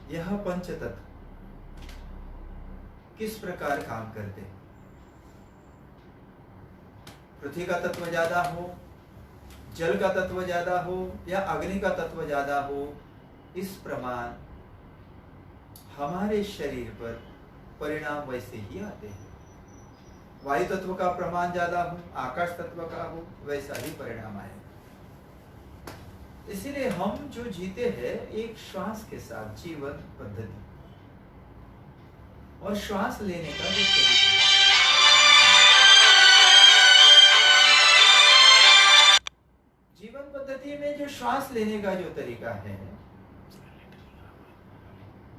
यह पंच तत्व किस प्रकार काम करते हैं? पृथ्वी का तत्व ज्यादा हो, जल का तत्व ज्यादा हो या अग्नि का तत्व ज्यादा हो, इस प्रमाण हमारे शरीर पर परिणाम वैसे ही आते हैं। वायु तत्व का प्रमाण ज्यादा हो, आकाश तत्व का हो, वैसा ही परिणाम आएगा। इसीलिए हम जो जीते हैं एक श्वास के साथ जीवन पद्धति, और श्वास लेने का जो तरीका है, जीवन पद्धति में जो श्वास लेने का जो तरीका है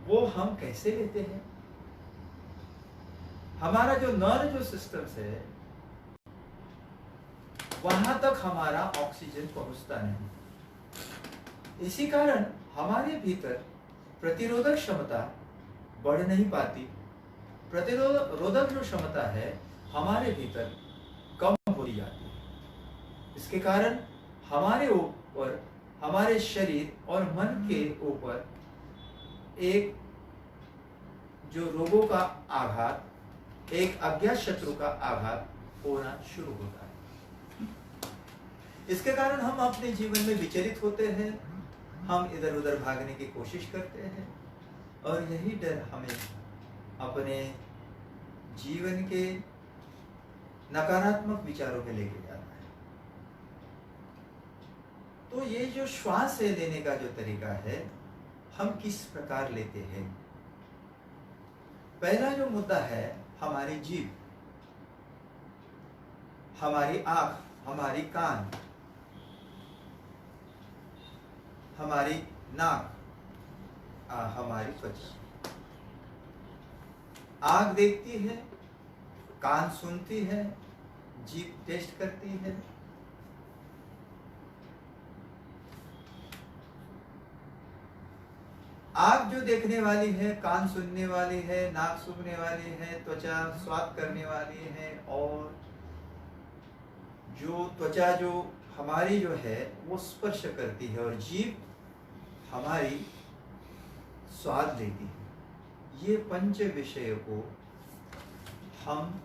वो हम कैसे लेते हैं? हमारा जो नर्व सिस्टम है वहां तक हमारा ऑक्सीजन पहुंचता नहीं। इसी कारण हमारे भीतर प्रतिरोधक क्षमता बढ़ नहीं पाती। प्रतिरोधक जो क्षमता है हमारे भीतर कम हो जाती है। इसके कारण हमारे ऊपर, हमारे शरीर और मन के ऊपर एक जो रोगों का आघात, एक अज्ञात शत्रु का आघात होना शुरू होता है। इसके कारण हम अपने जीवन में विचलित होते हैं, हम इधर उधर भागने की कोशिश करते हैं, और यही डर हमें अपने जीवन के नकारात्मक विचारों में लेके जाता है। तो ये जो श्वास लेने का जो तरीका है हम किस प्रकार लेते हैं? पहला जो मुद्दा है हमारी जीभ, हमारी आंख, हमारी कान, हमारी नाक, हमारी त्वचा। आंख देखती है, कान सुनती है, जीभ टेस्ट करती है, आंख जो देखने वाली है, कान सुनने वाली है, नाक सूंघने वाली है, त्वचा स्वाद करने वाली है, और जो त्वचा जो हमारी जो है वो स्पर्श करती है, और जीभ हमारी स्वाद लेती है। ये पंच विषय को हम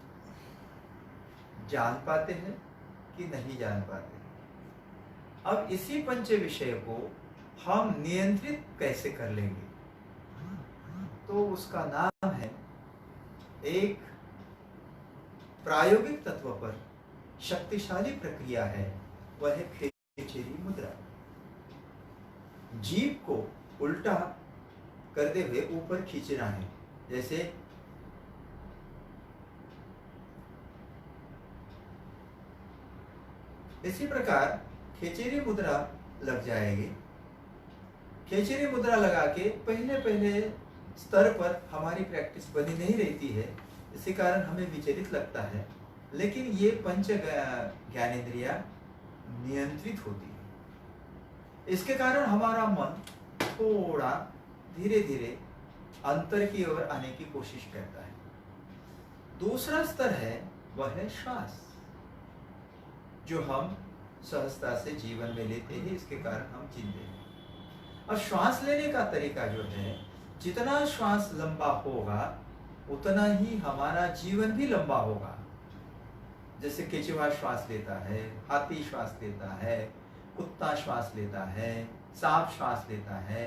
जान पाते हैं कि नहीं जान पाते? अब इसी पंच विषय को हम नियंत्रित कैसे कर लेंगे? तो उसका नाम है, एक प्रायोगिक तत्व पर शक्तिशाली प्रक्रिया है, वह है खेचरी मुद्रा। जीभ को उल्टा करते हुए ऊपर खींचना है, जैसे इसी प्रकार खेचरी मुद्रा लग जाएगी। खेचरी मुद्रा लगा के पहले स्तर पर हमारी प्रैक्टिस बनी नहीं रहती है, इसी कारण हमें विचलित लगता है, लेकिन ये पंच ज्ञानेंद्रिया नियंत्रित होती है। इसके कारण हमारा मन थोड़ा धीरे धीरे अंतर की ओर आने की कोशिश करता है। दूसरा स्तर है वह है श्वास, जो हम सहजता से जीवन में लेते हैं, इसके कारण हम जीते हैं। और श्वास लेने का तरीका जो है, जितना श्वास लंबा होगा उतना ही हमारा जीवन भी लंबा होगा। जैसे केचुआ श्वास लेता है, हाथी श्वास लेता है, कुत्ता श्वास लेता है, सांप श्वास लेता है।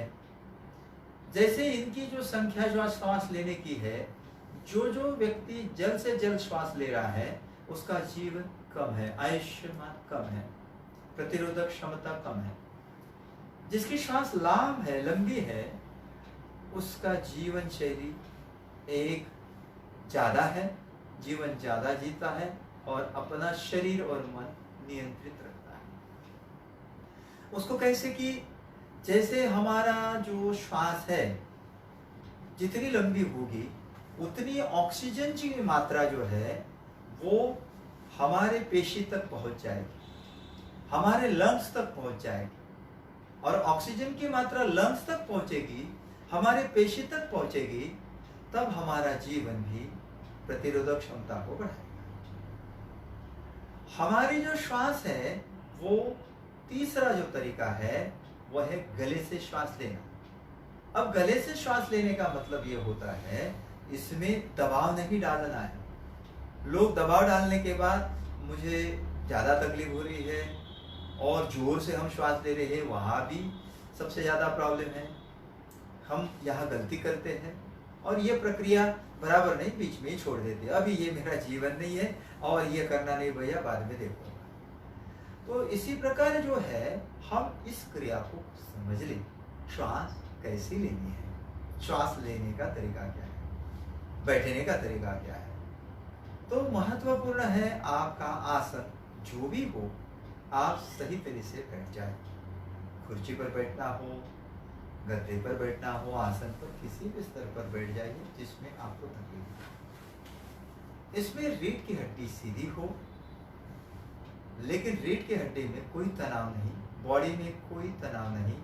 जैसे इनकी जो संख्या जो श्वास लेने की है, जो व्यक्ति जल्द से जल्द श्वास ले रहा है उसका जीवन कम है, आयुष्मान कम है, प्रतिरोधक क्षमता कम है। जिसकी श्वास लंबी है, उसका जीवन शैली एक ज्यादा है, जीवन ज्यादा जीता है, और अपना शरीर और मन नियंत्रित रखता है। उसको कैसे कि जैसे हमारा जो श्वास है जितनी लंबी होगी उतनी ऑक्सीजन की मात्रा जो है वो हमारे पेशी तक पहुंच जाएगी, हमारे लंग्स तक पहुंच जाएगी, और ऑक्सीजन की मात्रा लंग्स तक पहुंचेगी, हमारे पेशी तक पहुंचेगी, तब हमारा जीवन भी प्रतिरोधक क्षमता को बढ़ाएगा। हमारी जो श्वास है वो तीसरा जो तरीका है वह है गले से श्वास लेना। अब गले से श्वास लेने का मतलब ये होता है, इसमें दबाव नहीं डालना है। लोग दबाव डालने के बाद मुझे ज़्यादा तकलीफ हो रही है और जोर से हम श्वास ले रहे हैं, वहाँ भी सबसे ज़्यादा प्रॉब्लम है। हम यहाँ गलती करते हैं और ये प्रक्रिया बराबर नहीं, बीच में ही छोड़ देते हैं। अभी ये मेरा जीवन नहीं है और ये करना नहीं भैया, बाद में देखूंगा। तो इसी प्रकार जो है, हम इस क्रिया को समझ लें, श्वास कैसी लेनी है, श्वास लेने का तरीका क्या है, बैठने का तरीका क्या है। तो महत्वपूर्ण है आपका आसन जो भी हो, आप सही तरीके से बैठ जाए। कुर्सी पर बैठना हो, गद्दे पर बैठना हो, आसन पर किसी भी स्तर पर बैठ जाइए जिसमें आपको तकलीफ हो। इसमें रीढ़ की हड्डी सीधी हो, लेकिन रीढ़ की हड्डी में कोई तनाव नहीं, बॉडी में कोई तनाव नहीं,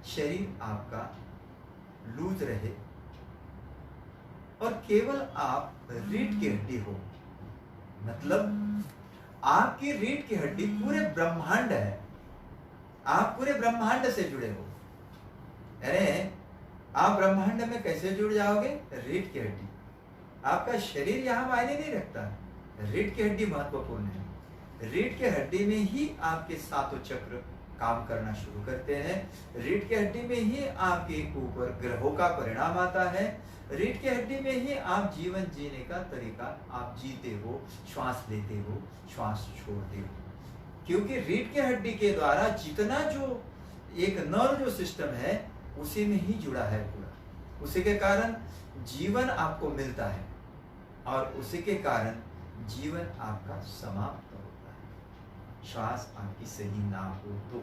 शरीर आपका लूज रहे और केवल आप रीढ़ की हड्डी हो। मतलब आपकी रीढ़ की हड्डी पूरे ब्रह्मांड है, आप पूरे ब्रह्मांड से जुड़े हो। अरे आप ब्रह्मांड में कैसे जुड़ जाओगे? रीढ़ की हड्डी। आपका शरीर यहाँ मायने नहीं रखता, रीढ़ की हड्डी महत्वपूर्ण है। रीढ़ की हड्डी में ही आपके सातों चक्र काम करना शुरू करते हैं, रीढ़ की हड्डी में ही आपके ऊपर ग्रहों का परिणाम आता है, रीढ़ की हड्डी में ही आप जीवन जीने का तरीका आप जीते हो, श्वास लेते हो, श्वास छोड़ते हो। क्योंकि रीढ़ की हड्डी के द्वारा जितना जो एक नर्व जो सिस्टम है उसी में ही जुड़ा है पूरा, उसी के कारण जीवन आपको मिलता है और उसी के कारण जीवन आपका समाप्त होता है, श्वास आपकी सही ना हो तो।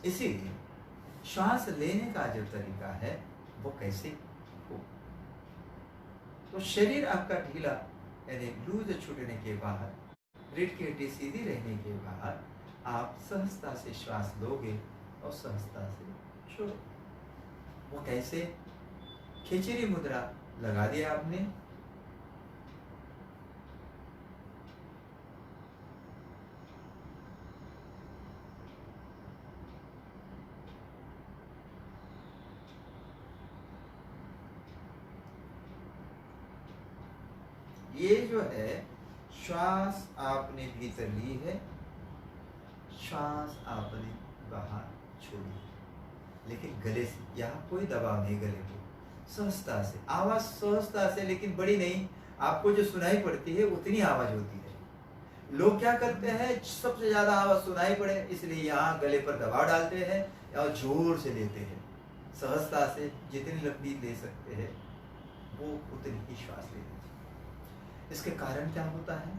इसीलिए श्वास लेने का जो तरीका है वो कैसे हो। तो शरीर आपका ढीला यानी लूज छूटने के बाद, रीढ़ की हड्डी सीधी रहने के बाद आप सहजता से श्वास लोगे और सहजता से छोड़ो। वो कैसे? खिचड़ी मुद्रा लगा दिया आपने, ये जो है श्वास आपने भीतर ली है, श्वास आपने बाहर छोड़ी, लेकिन गले से, यहाँ कोई दबाव नहीं गले को, सहजता से आवाज, सहजता से, लेकिन बड़ी नहीं, आपको जो सुनाई पड़ती है उतनी आवाज होती है। लोग क्या करते हैं, सबसे ज्यादा आवाज सुनाई पड़े इसलिए यहाँ गले पर दबाव डालते हैं और जोर से लेते हैं। सहजता से जितनी लंबी ले सकते हैं वो उतनी ही श्वास लेते हैं। इसके कारण क्या होता है?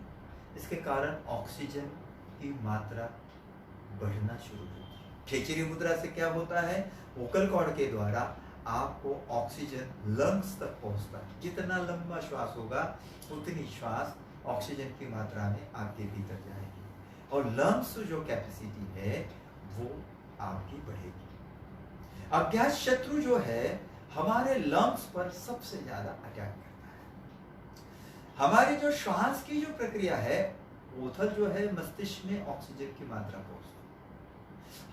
इसके कारण ऑक्सीजन की मात्रा बढ़ना शुरू होती है। खिचड़ी मुद्रा से क्या होता है? वोकल कॉर्ड के द्वारा आपको ऑक्सीजन लंग्स तक पहुंचता है। जितना लंबा श्वास होगा उतनी श्वास ऑक्सीजन की मात्रा में आपके भीतर जाएगी और लंग्स जो कैपेसिटी है वो आपकी बढ़ेगी। अज्ञात शत्रु जो है हमारे लंग्स पर सबसे ज्यादा अटैक करता है। हमारी जो श्वास की जो प्रक्रिया है उधर जो है मस्तिष्क में ऑक्सीजन की मात्रा पहुंचती है।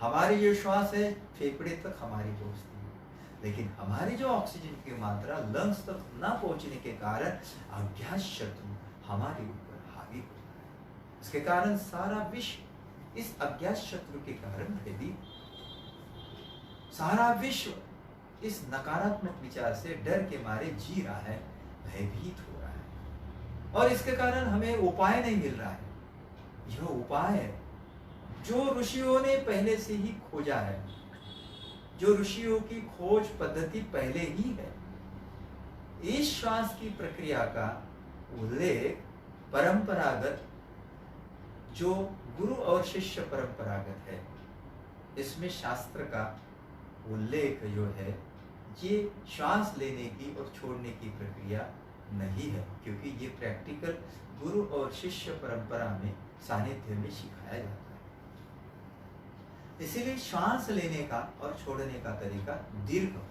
हमारी जो श्वास है फेफड़े तक हमारी पहुंचती है, लेकिन हमारी जो ऑक्सीजन की मात्रा लंग्स तक ना पहुंचने के कारण अज्ञात शत्रु हमारे ऊपर हावी होता है। इसके कारण सारा विश्व इस अज्ञात शत्रु के कारण भयभीत, सारा विश्व इस नकारात्मक विचार से डर के मारे जी रहा है, भयभीत हो रहा है और इसके कारण हमें उपाय नहीं मिल रहा है। यह उपाय है जो ऋषियों ने पहले से ही खोजा है, जो ऋषियों की खोज पद्धति पहले ही है। इस श्वास की प्रक्रिया का उल्लेख परंपरागत जो गुरु और शिष्य परंपरागत है, इसमें शास्त्र का उल्लेख जो है ये श्वास लेने की और छोड़ने की प्रक्रिया नहीं है, क्योंकि ये प्रैक्टिकल गुरु और शिष्य परंपरा में सानिध्य में सिखाया जाता है। इसीलिए श्वास लेने का और छोड़ने का तरीका दीर्घ हो।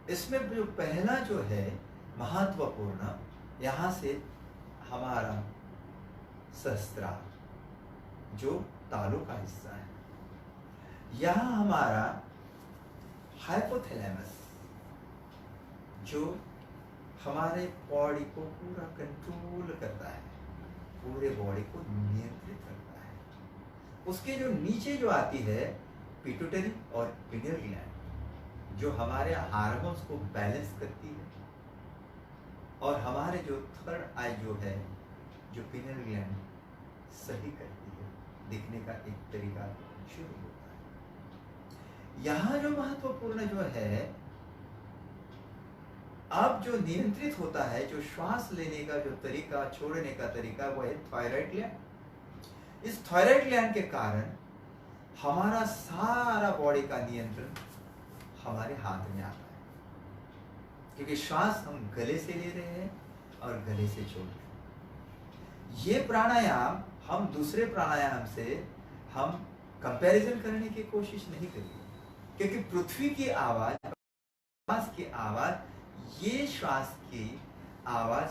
इसमें जो पहला जो है महत्वपूर्ण, यहाँ से हमारा सहस्त्रार जो तालु का हिस्सा है, यहाँ हमारा हाइपोथैलेमस जो हमारे बॉडी को पूरा कंट्रोल करता है, पूरे बॉडी को नियंत्रित करता है। उसके जो नीचे जो आती है पिट्यूटरी और पिनियल ग्लैंड जो हमारे हार्मोन्स को बैलेंस करती है, और हमारे जो थर्ड आई जो है जो पिनियल ग्लैंड सही करती है, दिखने का एक तरीका शुरू होता है। यहाँ जो महत्वपूर्ण जो है, अब जो नियंत्रित होता है, जो श्वास लेने का जो तरीका, छोड़ने का तरीका, वो है थायराइड ग्लैंड। इस थायराइड ग्लैंड के कारण हमारा सारा बॉडी का नियंत्रण हमारे हाथ में आता है, क्योंकि श्वास हम गले से ले रहे हैं और गले से छोड़ रहे हैं। ये प्राणायाम हम दूसरे प्राणायाम से हम कंपैरिजन करने की कोशिश नहीं करेंगे, क्योंकि पृथ्वी की आवाज, श्वास की आवाज, ये श्वास की आवाज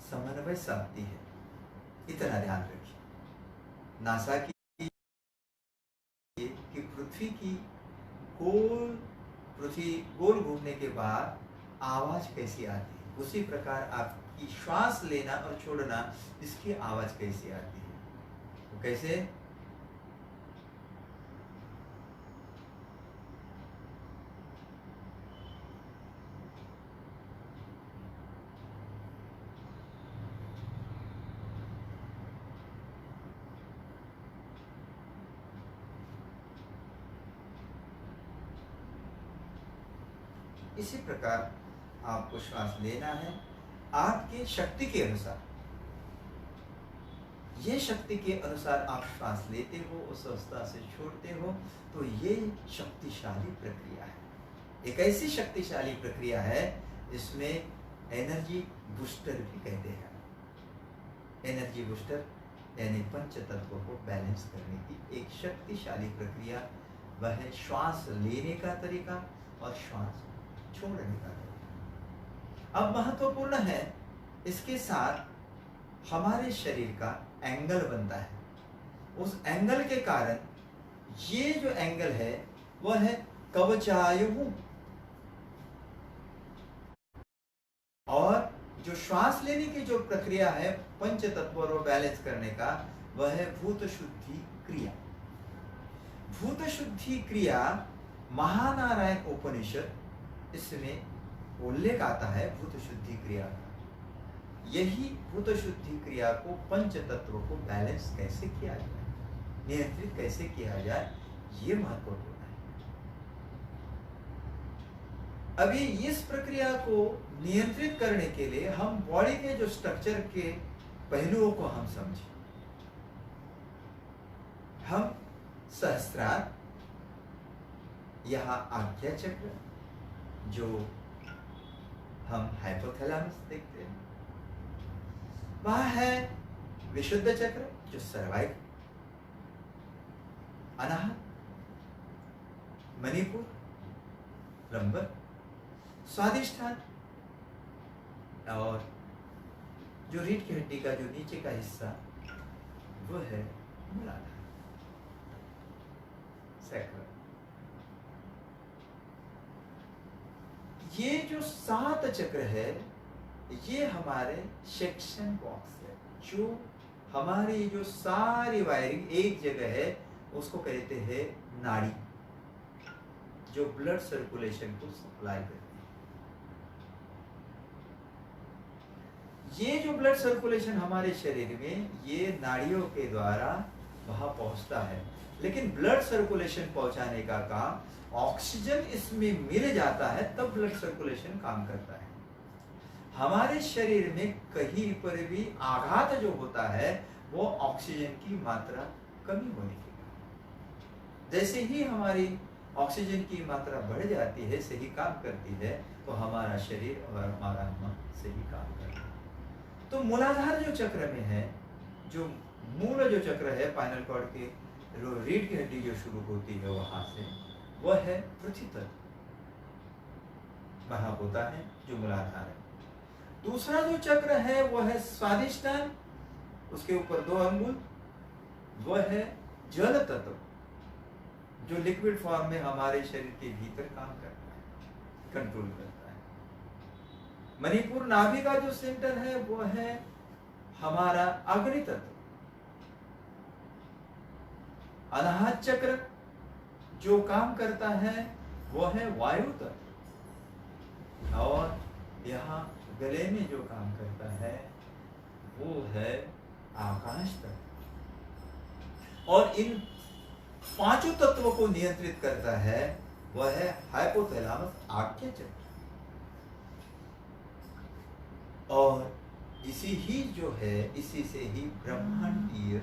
समन्वय साधती है। इतना ध्यान रखिए। नासा की कि पृथ्वी की पृथ्वी गोल घूमने के बाद आवाज कैसी आती है, उसी प्रकार आपकी श्वास लेना और छोड़ना, इसकी आवाज कैसी आती है। तो कैसे? इसी प्रकार आपको श्वास लेना है आपके शक्ति के अनुसार। ये शक्ति के अनुसार आप श्वास लेते हो, उस अवस्था से छोड़ते हो, तो ये शक्तिशाली प्रक्रिया है। एक ऐसी शक्तिशाली प्रक्रिया है इसमें एनर्जी बूस्टर भी कहते हैं। एनर्जी बूस्टर यानी पंच तत्वों को बैलेंस करने की एक शक्तिशाली प्रक्रिया, वह है श्वास लेने का तरीका और श्वास छोड़ने का तरीका। अब महत्वपूर्ण है, इसके साथ हमारे शरीर का एंगल बनता है। उस एंगल के कारण, ये जो एंगल है वह है कवचायुः, और जो श्वास लेने की जो प्रक्रिया है पंच तत्वों को बैलेंस करने का, वह है भूत शुद्धि क्रिया। भूत शुद्धि क्रिया महानारायण उपनिषद, इसमें उल्लेख आता है भूत शुद्धि क्रिया का। यही भूत शुद्धि क्रिया को, पंच तत्व को बैलेंस कैसे किया जाए, नियंत्रित कैसे किया जाए, ये महत्वपूर्ण है। अभी इस प्रक्रिया को नियंत्रित करने के लिए हम बॉडी के जो स्ट्रक्चर के पहलुओं को हम समझें। हम सहस्त्रार, यहाँ आज्ञा चक्र जो हम हाइपोथैलेमस देखते हैं, वह है विशुद्ध चक्र जो सर्वाइकल, अनाहत, मणिपुर, लंबर, स्वादिष्ठान, और जो रीढ़ की हड्डी का जो नीचे का हिस्सा वो है मूलाधार, सैक्रम। ये जो 7 चक्र है, ये हमारे सेक्शन बॉक्स है, जो हमारी जो सारी वायरिंग एक जगह है, उसको कहते हैं नाड़ी, जो ब्लड सर्कुलेशन को सप्लाई करती है। ये जो ब्लड सर्कुलेशन हमारे शरीर में, ये नाड़ियों के द्वारा वहां पहुंचता है। लेकिन ब्लड सर्कुलेशन पहुंचाने का काम, ऑक्सीजन इसमें मिल जाता है तब ब्लड सर्कुलेशन काम करता है। हमारे शरीर में कहीं पर भी आघात जो होता है, वो ऑक्सीजन की मात्रा कमी होने के कारण। जैसे ही हमारी ऑक्सीजन की मात्रा बढ़ जाती है, सही काम करती है, तो हमारा शरीर और हमारा मन सही काम करता है। तो मूलाधार जो चक्र में है, जो मूल जो चक्र है स्पाइनल कॉर्ड के रीढ़ की हड्डी जो शुरू होती है वहां से, वह है पृथ्वी तत्व, वहां होता है जो मूलाधार है। दूसरा जो चक्र है वह है स्वादिष्ठान, उसके ऊपर 2 अंगुल, वह है जल तत्व। जो लिक्विड फॉर्म में हमारे शरीर के भीतर काम करता है, कंट्रोल करता है। मणिपुर नाभि का जो सेंटर है वो है हमारा अग्नि तत्व। अनाहत चक्र जो काम करता है वो है वायु तत्व, और यहाँ गले में जो काम करता है वो है आकाश तत्व, और इन पांचों तत्वों को नियंत्रित करता है वह है हाइपोथैलेमस आज्ञा चक्र। और इसी ही जो है, इसी से ही ब्रह्मांडीय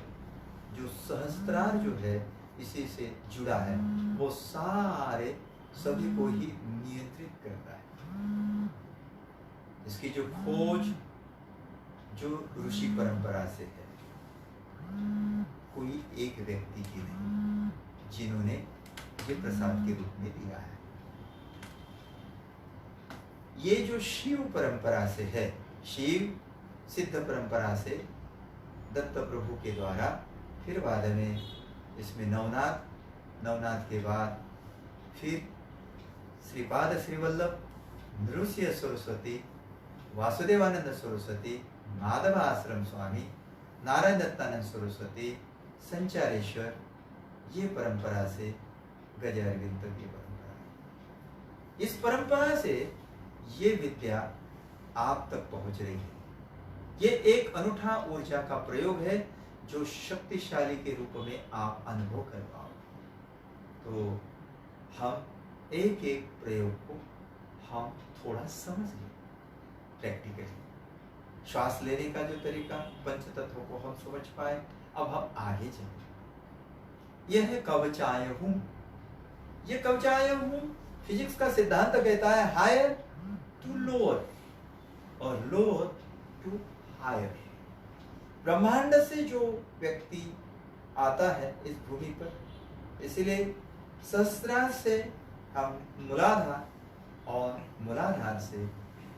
जो सहस्त्रार जो है इसी से जुड़ा है, वो सारे सभी को ही नियंत्रित करता है। इसकी जो खोज जो ऋषि परंपरा से है, कोई एक व्यक्ति की नहीं जिन्होंने ये प्रसाद के रूप में दिया है। ये जो शिव परंपरा से है, शिव सिद्ध परंपरा से दत्त प्रभु के द्वारा, फिर बाद में इसमें नवनाथ के बाद फिर श्रीपाद श्रीवल्लभ, नृसिंह सरस्वती, वासुदेवानंद सरस्वती, माधव आश्रम स्वामी, नारायण दत्तानंद सरस्वती, संचारेश्वर, ये परंपरा से गज अरविंद तक ये परंपरा है। इस परंपरा से ये विद्या आप तक पहुंच रही है। ये एक अनूठा ऊर्जा का प्रयोग है जो शक्तिशाली के रूप में आप अनुभव कर पाओगे। तो हम एक एक प्रयोग को हम थोड़ा समझ लें प्रैक्टिकली। श्वास लेने का जो तरीका, पंच तत्वों को हम समझ पाए। अब हम आगे चलें। यह है कवचाय हूं। ये कवचाय हूं फिजिक्स का सिद्धांत कहता है हायर टू लोअर और लोअर टू हायर। ब्रह्मांड से जो व्यक्ति आता है इस भूमि पर, इसलिए सहस्त्रार से हम मूलाधार और मूलाधार से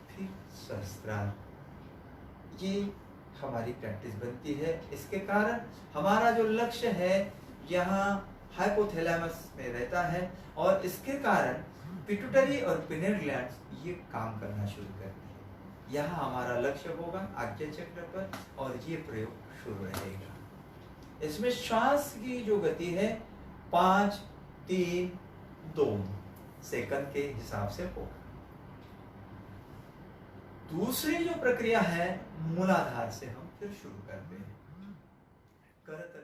फिर सहस्त्रार, ये हमारी प्रैक्टिस बनती है। इसके कारण हमारा जो लक्ष्य है यहाँ हाइपोथैलेमस में रहता है, और इसके कारण पिट्यूटरी और पिनियल ग्लैंड्स ये काम करना शुरू करती है। यहाँ हमारा लक्ष्य होगा आज्ञा चक्र पर, और ये प्रयोग शुरू रहेगा। इसमें श्वास की जो गति है 5, 3, 2 सेकंड के हिसाब से होगा। दूसरी जो प्रक्रिया है मूलाधार से हम फिर शुरू करते हैं। करत